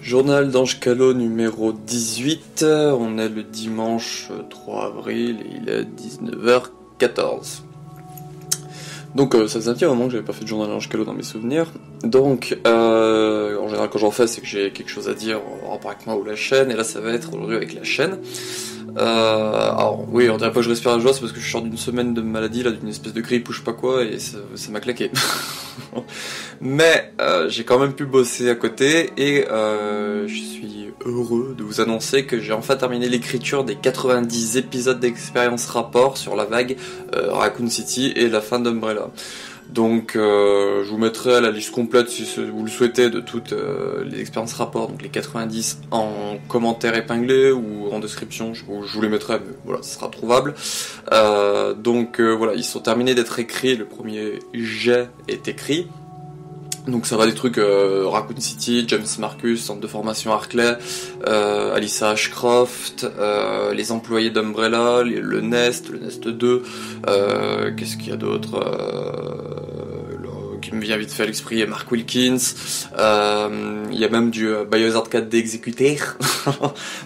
Journal d'Ange Callot numéro 18, on est le dimanche 3 avril et il est 19h14. Donc ça faisait un petit moment que j'avais pas fait de journal d'Ange Callot dans mes souvenirs. Donc en général quand j'en fais c'est que j'ai quelque chose à dire en rapport avec moi ou la chaîne, et là ça va être aujourd'hui avec la chaîne. Alors oui, on dirait pas que je respire la joie, c'est parce que je sors d'une semaine de maladie, là, d'une espèce de grippe ou je sais pas quoi, et ça m'a claqué. Mais j'ai quand même pu bosser à côté, et je suis heureux de vous annoncer que j'ai enfin terminé l'écriture des 90 épisodes d'Expérience Rapport sur la vague Raccoon City et la fin d'Umbrella. Donc je vous mettrai la liste complète si vous le souhaitez de toutes les expériences rapport, donc les 90 en commentaire épinglé ou en description, je vous les mettrai, mais voilà, ça sera trouvable. Donc voilà, ils sont terminés d'être écrits, le premier jet est écrit. Donc ça va des trucs Raccoon City, James Marcus, centre de formation Arclay, Alyssa Ashcroft, les employés d'Umbrella, le Nest 2, qu'est-ce qu'il y a d'autre qui me vient vite fait à l'esprit, Mark Wilkins, il y a même du Biohazard 4 d'Executor,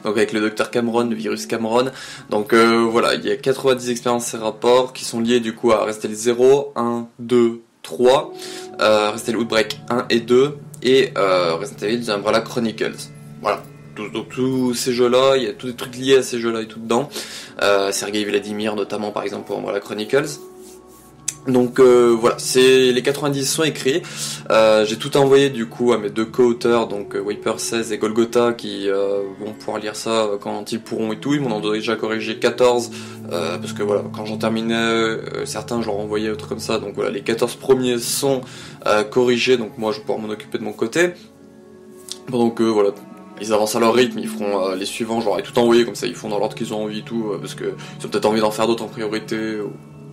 donc avec le Dr Cameron, le virus Cameron. Donc voilà, il y a 90 expériences et rapports qui sont liés du coup à Restel 0, 1, 2, 3, Restel Outbreak 1 et 2, et Resident Evil The Umbrella Chronicles. Voilà. Donc tous ces jeux-là, il y a tous des trucs liés à ces jeux-là et tout dedans. Sergei Vladimir notamment par exemple pour Umbrella Chronicles. Donc voilà, les 90 sont écrits. J'ai tout envoyé du coup à mes deux co-auteurs, donc Wiper 16 et Golgotha, qui vont pouvoir lire ça quand ils pourront et tout. Ils m'en ont déjà corrigé 14, parce que voilà, quand j'en terminais, certains je leur envoyais autres comme ça. Donc voilà, les 14 premiers sont corrigés, donc moi je vais pouvoir m'en occuper de mon côté. Pendant que voilà, ils avancent à leur rythme, ils feront les suivants, je leur ai tout envoyé, comme ça ils font dans l'ordre qu'ils ont envie et tout, parce que ils ont peut-être envie d'en faire d'autres en priorité.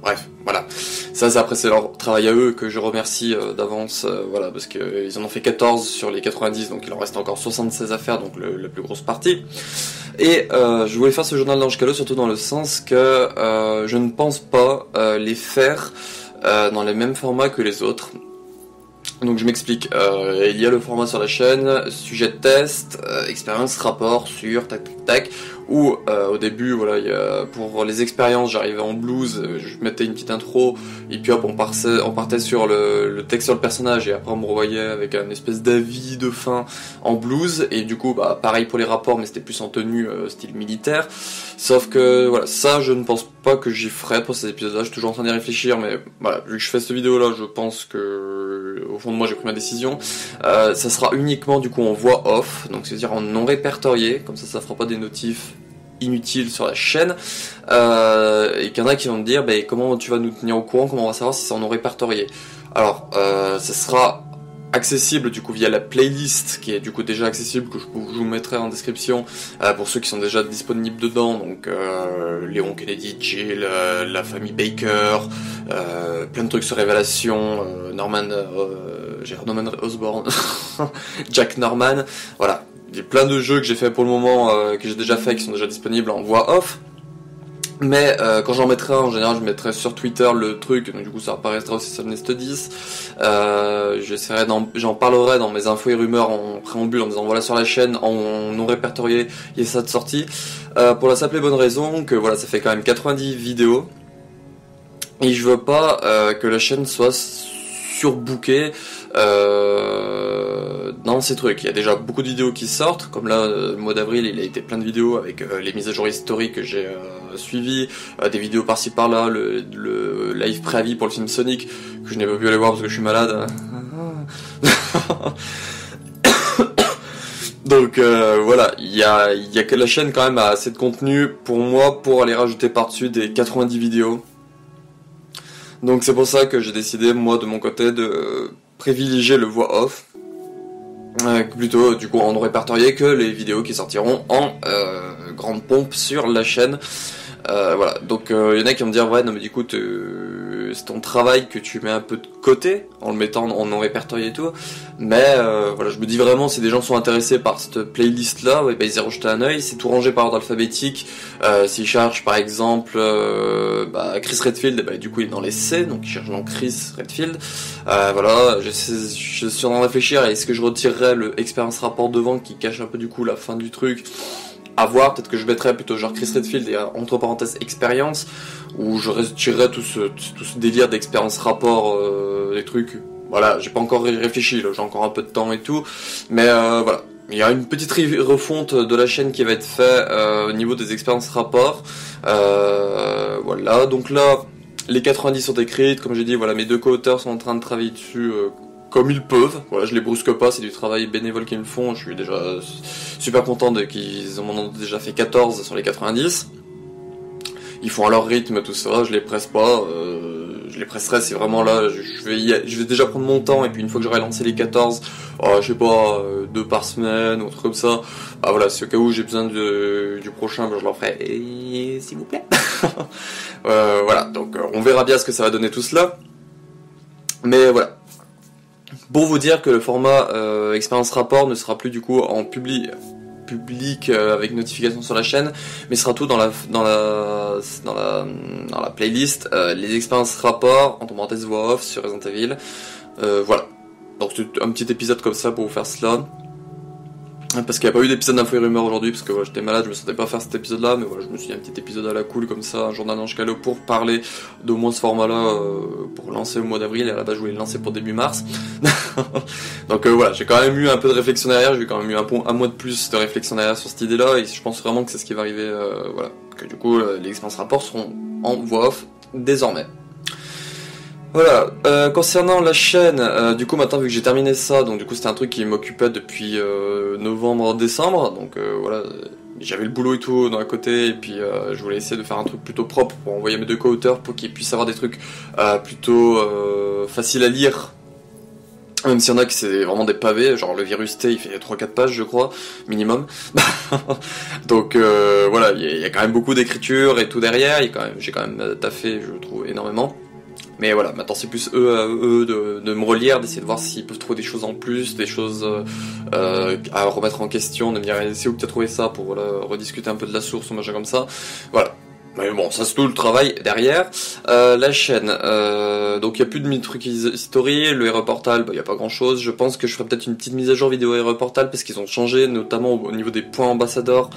Bref, voilà. Ça après c'est leur travail à eux que je remercie d'avance, voilà, parce qu'ils en ont fait 14 sur les 90, donc il en reste encore 76 à faire, donc la plus grosse partie. Et je voulais faire ce journal d'Ange Callot surtout dans le sens que je ne pense pas les faire dans les mêmes formats que les autres. Donc je m'explique, il y a le format sur la chaîne, sujet de test, expérience, rapport sur tac tac tac, où au début voilà, pour les expériences j'arrivais en blues, je mettais une petite intro, et puis hop on partait sur le texte sur le personnage, et après on me revoyait avec un espèce d'avis de fin en blues, et du coup bah pareil pour les rapports, mais c'était plus en tenue style militaire, sauf que voilà, ça je ne pense pas que j'y ferai pour ces épisodes là, je suis toujours en train d'y réfléchir, mais voilà, vu que je fais cette vidéo là, je pense que au fond de moi j'ai pris ma décision. Ça sera uniquement du coup en voix off, donc c'est-à-dire en non répertorié, comme ça fera pas des notifs inutiles sur la chaîne, et qu'il y en a qui vont me dire bah, comment tu vas nous tenir au courant, comment on va savoir si c'est en non répertorié. Alors ça sera accessible du coup via la playlist qui est du coup déjà accessible, que je vous mettrai en description pour ceux qui sont déjà disponibles dedans, donc Léon Kennedy, Jill, la famille Baker, plein de trucs sur Révélation, Norman Osborn, Jack Norman, voilà, il y a plein de jeux que j'ai fait pour le moment, que j'ai déjà fait, qui sont déjà disponibles en voix off. Mais quand j'en mettrai en général, je mettrai sur Twitter le truc, donc du coup ça apparaîtra aussi sur le Nest 10. J'en parlerai dans mes infos et rumeurs en préambule en disant voilà, sur la chaîne en non répertorié, il y a ça de sortie. Pour la simple et bonne raison que voilà, ça fait quand même 90 vidéos. Et je veux pas que la chaîne soit surbookée dans ces trucs. Il y a déjà beaucoup de vidéos qui sortent, comme là le mois d'avril il a été plein de vidéos avec les mises à jour historiques que j'ai suivies, des vidéos par-ci par-là, le live préavis pour le film Sonic que je n'ai pas pu aller voir parce que je suis malade. Donc voilà, il y a que la chaîne quand même a assez de contenu pour moi pour aller rajouter par-dessus des 90 vidéos. Donc c'est pour ça que j'ai décidé moi de mon côté de privilégier le voix off, plutôt du coup en non répertorié, que les vidéos qui sortiront en grande pompe sur la chaîne. Voilà, donc il y en a qui vont me dire ouais non mais du coup c'est ton travail que tu mets un peu de côté en le mettant en non répertorié et tout. Mais voilà, je me dis vraiment, si des gens sont intéressés par cette playlist là, ouais, bah, ils y rejeter un œil. C'est tout rangé par ordre alphabétique. S'ils cherchent par exemple Chris Redfield, bah, du coup il est dans les C, donc ils cherchent dans Chris Redfield. Voilà, je suis en train de réfléchir, est-ce que je retirerais le expérience rapport devant qui cache un peu du coup la fin du truc. À voir, peut-être que je mettrais plutôt genre Chris Redfield et entre parenthèses expérience, où je retirerais tout ce délire d'expérience rapport, des trucs. Voilà, j'ai pas encore réfléchi, là, j'ai encore un peu de temps et tout, mais voilà. Il y a une petite refonte de la chaîne qui va être faite au niveau des expériences rapport. Voilà, donc là, les 90 sont écrites, comme j'ai dit, voilà, mes deux co-auteurs sont en train de travailler dessus comme ils peuvent. Voilà, je les brusque pas, c'est du travail bénévole qu'ils me font. Je suis déjà super content qu'ils ont déjà fait 14 sur les 90. Ils font à leur rythme tout ça, je les presse pas. Je les presserai, c'est vraiment là, je vais déjà prendre mon temps, et puis une fois que j'aurai lancé les 14, je sais pas, 2 par semaine, ou un truc comme ça, bah voilà, si au cas où j'ai besoin du prochain, bah, je leur ferai, s'il vous plaît. Voilà, donc on verra bien ce que ça va donner tout cela. Mais voilà. Pour vous dire que le format expérience rapport ne sera plus du coup en public avec notification sur la chaîne, mais sera tout dans la playlist les expériences rapport entre parenthèses voix off sur Resident Evil. Voilà. Donc c'est un petit épisode comme ça pour vous faire cela. Parce qu'il n'y a pas eu d'épisode d'info et rumeur aujourd'hui, parce que voilà, j'étais malade, je me sentais pas faire cet épisode là, mais voilà, je me suis dit un petit épisode à la cool comme ça, un jour d'un ange calot pour parler d'au moins ce format là, pour lancer au mois d'avril, et à la base je voulais le lancer pour début mars. Donc voilà, j'ai quand même eu un peu de réflexion derrière, j'ai quand même eu un mois de plus de réflexion derrière sur cette idée là, et je pense vraiment que c'est ce qui va arriver, voilà, que du coup les expériences rapports seront en voix off désormais. Voilà, concernant la chaîne, du coup maintenant vu que j'ai terminé ça, donc du coup c'était un truc qui m'occupait depuis novembre-décembre, donc voilà, j'avais le boulot et tout dans à côté, et puis je voulais essayer de faire un truc plutôt propre pour envoyer mes deux co-auteurs pour qu'ils puissent avoir des trucs plutôt faciles à lire, même s'il y en a qui c'est vraiment des pavés, genre le virus T il fait 3-4 pages je crois, minimum. Donc voilà, il y a quand même beaucoup d'écriture et tout derrière, j'ai quand même taffé je trouve énormément. Mais voilà, maintenant c'est plus eux de me relire, d'essayer de voir s'ils peuvent trouver des choses en plus, des choses à remettre en question, de me dire c'est où que t'as trouvé ça pour voilà, rediscuter un peu de la source ou machin comme ça. Voilà. Mais bon, ça c'est tout le travail derrière. La chaîne, donc il n'y a plus de trucs history, le Hero Portal, il n'y a pas grand chose. Je pense que je ferai peut-être une petite mise à jour vidéo Hero Portal parce qu'ils ont changé, notamment au niveau des points ambassadeurs.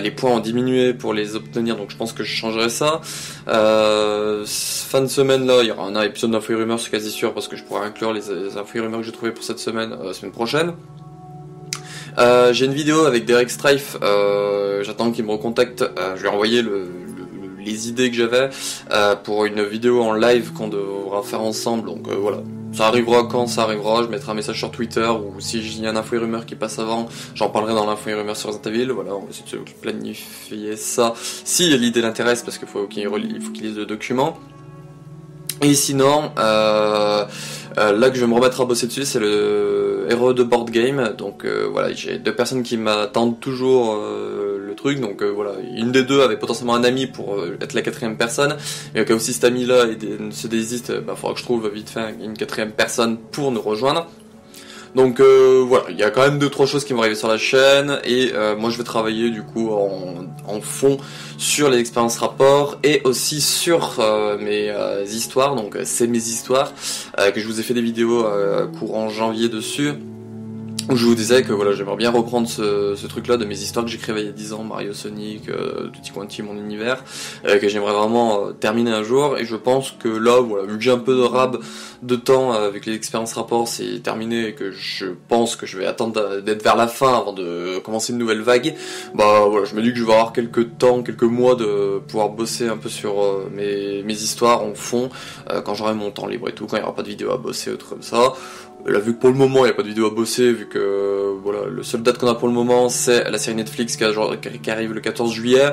Les points ont diminué pour les obtenir, donc je pense que je changerai ça. Fin de semaine là, il y aura un épisode d'info et rumeurs, c'est quasi sûr, parce que je pourrai inclure les infos et rumeurs que j'ai trouvées pour cette semaine, semaine prochaine. J'ai une vidéo avec Derek Strife, j'attends qu'il me recontacte, je lui ai envoyé les idées que j'avais pour une vidéo en live qu'on devra faire ensemble, donc voilà. Ça arrivera quand ça arrivera, je mettrai un message sur Twitter, ou si il y a un info et rumeur qui passe avant, j'en parlerai dans l'info et rumeur sur Resident Evil, voilà, on va essayer de planifier ça, si l'idée l'intéresse, parce qu'il faut qu'il lise le document. Et sinon, là que je vais me remettre à bosser dessus, c'est le héros de board game. Donc voilà, j'ai 2 personnes qui m'attendent toujours le truc. Donc voilà, une des 2 avait potentiellement un ami pour être la 4e personne. Et au cas où si cet ami-là se désiste, faudra que je trouve vite fait une 4e personne pour nous rejoindre. Donc voilà, il y a quand même 2-3 choses qui vont arriver sur la chaîne, et moi je vais travailler du coup en fond sur les expériences rapports et aussi sur mes histoires, donc c'est mes histoires, que je vous ai fait des vidéos courant janvier dessus, où je vous disais que voilà, j'aimerais bien reprendre ce truc là de mes histoires que j'écrivais il y a 10 ans, Mario, Sonic, Tutti Quanti, mon univers, que j'aimerais vraiment terminer un jour, et je pense que là voilà, vu que j'ai un peu de rab de temps avec les expériences rapports, c'est terminé, et que je pense que je vais attendre d'être vers la fin avant de commencer une nouvelle vague, bah voilà, je me dis que je vais avoir quelques mois de pouvoir bosser un peu sur mes histoires en fond, quand j'aurai mon temps libre et tout, quand il n'y aura pas de vidéo à bosser ou trucs comme ça. Là, vu que pour le moment il n'y a pas de vidéo à bosser, vu que voilà, le seul date qu'on a pour le moment c'est la série Netflix qui arrive le 14 juillet.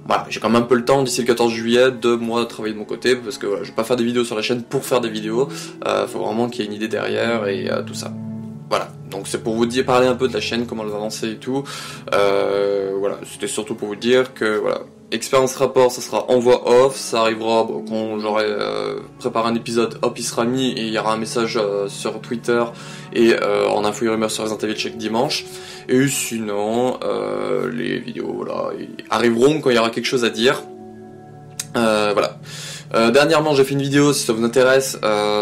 Voilà, j'ai quand même un peu le temps d'ici le 14 juillet de moi travailler de mon côté, parce que voilà, je vais pas faire des vidéos sur la chaîne pour faire des vidéos, faut vraiment qu'il y ait une idée derrière et tout ça. Voilà, donc c'est pour vous parler un peu de la chaîne, comment elle va avancer et tout. Voilà, c'était surtout pour vous dire que voilà, expérience rapport, ça sera en voix off, ça arrivera quand j'aurai préparé un épisode, hop il sera mis et il y aura un message sur Twitter et en info et rumeurs sur Resident Evil chaque dimanche. Et sinon, les vidéos voilà, arriveront quand il y aura quelque chose à dire. Voilà. Dernièrement j'ai fait une vidéo si ça vous intéresse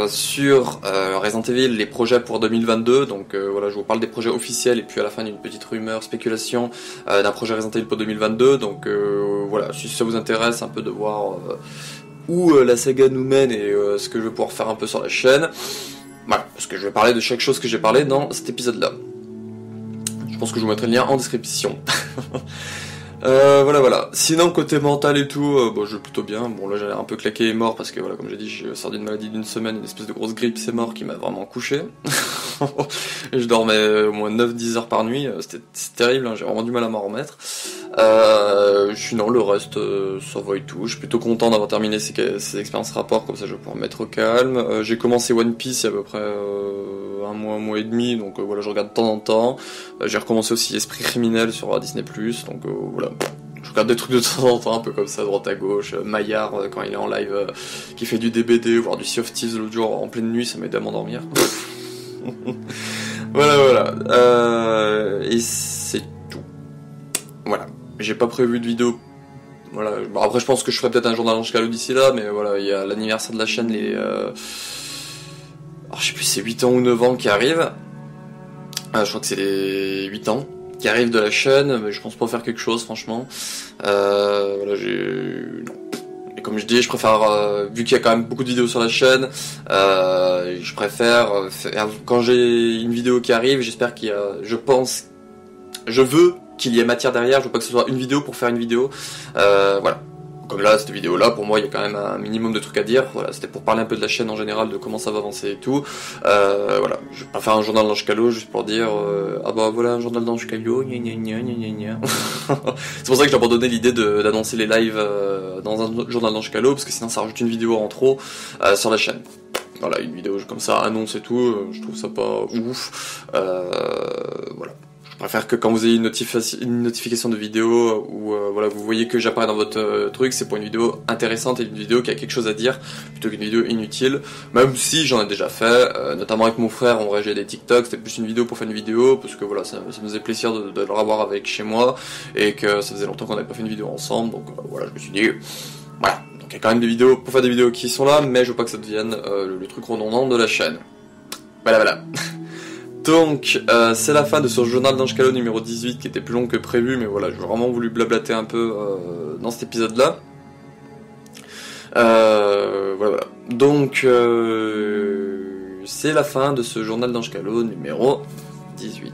sur Resident Evil, les projets pour 2022, donc voilà, je vous parle des projets officiels et puis à la fin d'une petite rumeur, spéculation d'un projet Resident Evil pour 2022, donc voilà, si ça vous intéresse un peu de voir où la saga nous mène et ce que je vais pouvoir faire un peu sur la chaîne, voilà, parce que je vais parler de chaque chose que j'ai parlé dans cet épisode là. Je pense que je vous mettrai le lien en description. Voilà. Sinon, côté mental et tout, je vais plutôt bien. Bon, là, j'ai l'air un peu claqué et mort parce que, voilà, comme j'ai dit, je sors d'une maladie d'une semaine, une espèce de grosse grippe, c'est mort qui m'a vraiment couché. Et je dormais au moins 9-10 heures par nuit, c'était terrible, hein, j'ai vraiment du mal à m'en remettre. Sinon, le reste, ça va et tout. Je suis plutôt content d'avoir terminé ces expériences rapport, comme ça je vais pouvoir me mettre au calme. J'ai commencé One Piece il y a à peu près un mois et demi, donc voilà, je regarde de temps en temps. J'ai recommencé aussi Esprit criminel sur Disney+, donc voilà. Je regarde des trucs de temps en temps, un peu comme ça, droite à gauche. Maillard, quand il est en live, qui fait du DBD, voire du Sea of Thieves l'autre jour en pleine nuit, ça m'aide à m'endormir. Voilà. Et c'est tout. Voilà. J'ai pas prévu de vidéo. Voilà. Bon, après, je pense que je ferai peut-être un journal Ange Calo d'ici là, mais voilà, il y a l'anniversaire de la chaîne, alors, je sais plus, c'est 8 ans ou 9 ans qui arrive. Je crois que c'est les 8 ans qui arrivent de la chaîne, mais je pense pas faire quelque chose, franchement. Voilà, non. Et comme je dis, je préfère, vu qu'il y a quand même beaucoup de vidéos sur la chaîne, je préfère faire, quand j'ai une vidéo qui arrive, j'espère qu'il y a, je veux qu'il y ait matière derrière, je veux pas que ce soit une vidéo pour faire une vidéo, voilà. Comme là, cette vidéo-là, pour moi, il y a quand même un minimum de trucs à dire. Voilà, c'était pour parler un peu de la chaîne en général, de comment ça va avancer et tout. Voilà, je vais pas faire un journal d'Ange Calo juste pour dire ah bah voilà un journal d'Ange Calo, gna gna gna gna gna. C'est pour ça que j'ai abandonné l'idée d'annoncer les lives dans un journal d'Ange Calo, parce que sinon ça rajoute une vidéo en trop sur la chaîne. Voilà, une vidéo comme ça, annonce et tout, je trouve ça pas ouf. Voilà. Je préfère que quand vous ayez une notification de vidéo où voilà, vous voyez que j'apparais dans votre truc, c'est pour une vidéo intéressante et une vidéo qui a quelque chose à dire plutôt qu'une vidéo inutile. Même si j'en ai déjà fait, notamment avec mon frère, on réagit à des TikTok, c'était plus une vidéo pour faire une vidéo parce que voilà, ça me faisait plaisir de le revoir avec chez moi et que ça faisait longtemps qu'on n'avait pas fait une vidéo ensemble, donc voilà, je me suis dit voilà. Donc il y a quand même des vidéos pour faire des vidéos qui sont là, mais je veux pas que ça devienne le truc redondant de la chaîne. Voilà. Donc, c'est la fin de ce journal d'Ange Calo numéro 18 qui était plus long que prévu, mais voilà, j'ai vraiment voulu blablater un peu dans cet épisode-là. Voilà. Donc, c'est la fin de ce journal d'Ange Calo numéro 18.